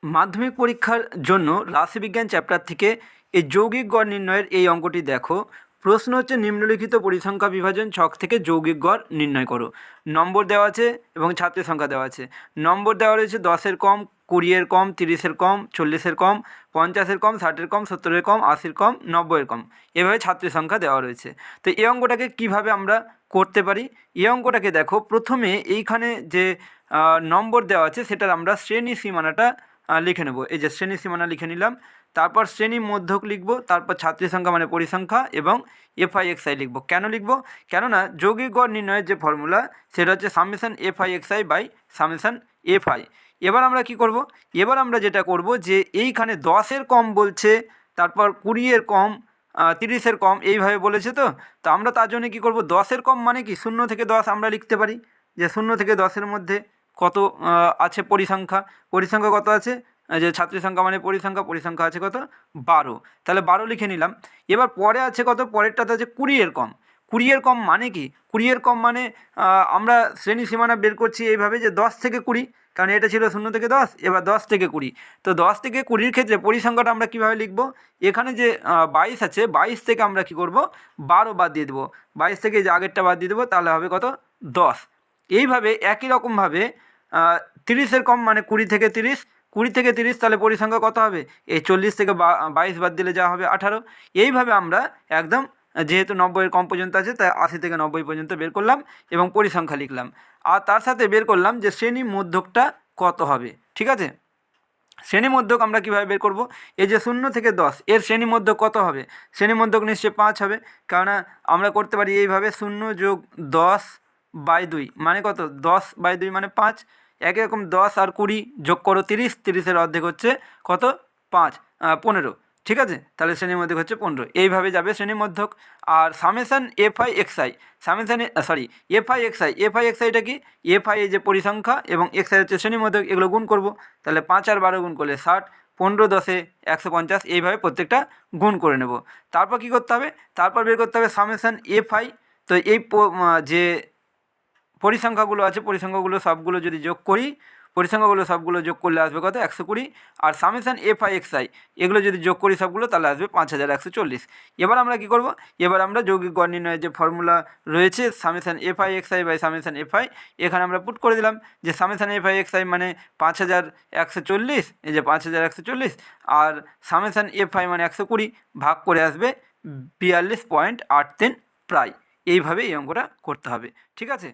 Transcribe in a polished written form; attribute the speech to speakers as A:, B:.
A: মাধ্যমিক পরীক্ষার জন্য রাশিবিজ্ঞান চ্যাপ্টার থেকে এই যৌগিক গড় নির্ণয়ের এই অঙ্কটি দেখো। প্রশ্ন হচ্ছে নিম্নলিখিত পরিসংখ্যা বিভাজন ছক থেকে যৌগিক গড় নির্ণয় করো। নম্বর দেওয়া আছে এবং ছাত্রের সংখ্যা দেওয়া আছে। নম্বর দেওয়া রয়েছে 10-এর কম, 20-এর কম, 30-এর কম, 40-এর কম, 50-এর কম, 60-এর কম, 70-এর কম, 80-এর কম, 90-এর কম, এভাবে ছাত্রের সংখ্যা দেওয়া রয়েছে। তো এই অঙ্কটাকে কিভাবে আমরা করতে পারি? এই অঙ্কটাকে দেখো, প্রথমে এইখানে যে নম্বর দেওয়া আছে সেটার আমরা শ্রেণী সীমানাটা লিখে নেব। এই যে শ্রেণী সীমানা লিখে নিলাম, তারপর শ্রেণী মধ্যক লিখব, তারপর ছাত্রী সংখ্যা মানে পরিসংখ্যা এবং FI/XI লিখব। কেন লিখব? কেননা যৌগিক গড় নির্ণয়ের যে ফর্মুলা সেটা হচ্ছে summation FI/XI by summation FI। এবার আমরা কি করব? এবার আমরা যেটা করব যে এইখানে 10-এর কম বলছে, তারপর 20-এর কম, 30-এর কম, এইভাবে বলেছে। তো আমরা তার জন্য কী করব? 10-এর কম মানে কি 0 থেকে 10 আমরা লিখতে পারি যে 0 থেকে 10-এর মধ্যে কত আছে পরিসংখ্যা। পরিসংখ্যা কত আছে? যে ছাত্রী সংখ্যা মানে পরিসংখ্যা, পরিসংখ্যা আছে কত? 12। তাহলে 12 লিখে নিলাম। এবার পরে আছে কত? পরেরটাতে আছে 20-এর কম। 20-এর কম মানে কি? 20-এর কম মানে আমরা শ্রেণী সীমানা বের করছি এইভাবে যে 10 থেকে 20, কারণ এটা ছিল 0 থেকে 10, এবার 10 থেকে 20। তো 10 থেকে 20-র ক্ষেত্রে পরিসংখ্যাটা আমরা কীভাবে লিখব? এখানে যে 22 আছে, 22 থেকে আমরা কী করব? 12 বাদ দিয়ে দেবো। 22 থেকে যে আগেরটা বাদ দিয়ে দেবো, তাহলে হবে কত? 10। এইভাবে একই রকমভাবে 30-এর কম মানে 20 থেকে 30, 20 থেকে 30, তাহলে পরিসংখ্যা কত হবে? এই 40 থেকে 22 বাদ দিলে যা হবে 18। এইভাবে আমরা একদম, যেহেতু 90-এর কম পর্যন্ত আছে তাই 80 থেকে 90 পর্যন্ত বের করলাম এবং পরিসংখ্যা লিখলাম। আর তার সাথে বের করলাম যে শ্রেণী মধ্যকটা কত হবে। ঠিক আছে? শ্রেণী মধ্যক আমরা কীভাবে বের করব? এই যে 0 থেকে 10 এর শ্রেণী মধ্যক কত হবে? শ্রেণী মধ্যক নিশ্চয়ই 5 হবে, কেননা আমরা করতে পারি এইভাবে 0 যোগ 10/2 মানে কত? 10/2 মানে 5। একই রকম 10 আর 20 যোগ করো 30, 30-এর অর্ধেক হচ্ছে কত? 5, 15। ঠিক আছে? তাহলে শ্রেণীর মধ্যক হচ্ছে 15। এইভাবে যাবে শ্রেণীর মধ্যক। আর সামেশন FI/XI, সামেশানে FI/XIটা কি? FI এই যে পরিসংখ্যা এবং XI হচ্ছে শ্রেণীর মধ্যক, এগুলো গুণ করব। তাহলে 5 আর 12 গুণ করলে 60, 15 10-এ 150, এইভাবে প্রত্যেকটা গুণ করে নেব। তারপর কি করতে হবে? তারপর বের করতে হবে সামেশন FI। তো এই যে পরিসংখ্যাগুলো আছে, পরিসংখ্যাগুলো সবগুলো যদি যোগ করি, পরিসংখ্যাগুলো সবগুলো যোগ করলে আসবে কত? 120। আর সামেশন FI/XI এগুলো যদি যোগ করি সবগুলো, তাহলে আসবে 5140। এবার আমরা কি করব? এবার আমরা যৌগিক গড় নির্ণয়ের যে ফর্মুলা রয়েছে summation FI/XI by summation FI, এখানে আমরা পুট করে দিলাম যে সামেশন FI/XI মানে 5140, এই যে 5140, আর সামেশন FI মানে 120, ভাগ করে আসবে 42.83 প্রায়। এইভাবে এই অঙ্কটা করতে হবে। ঠিক আছে?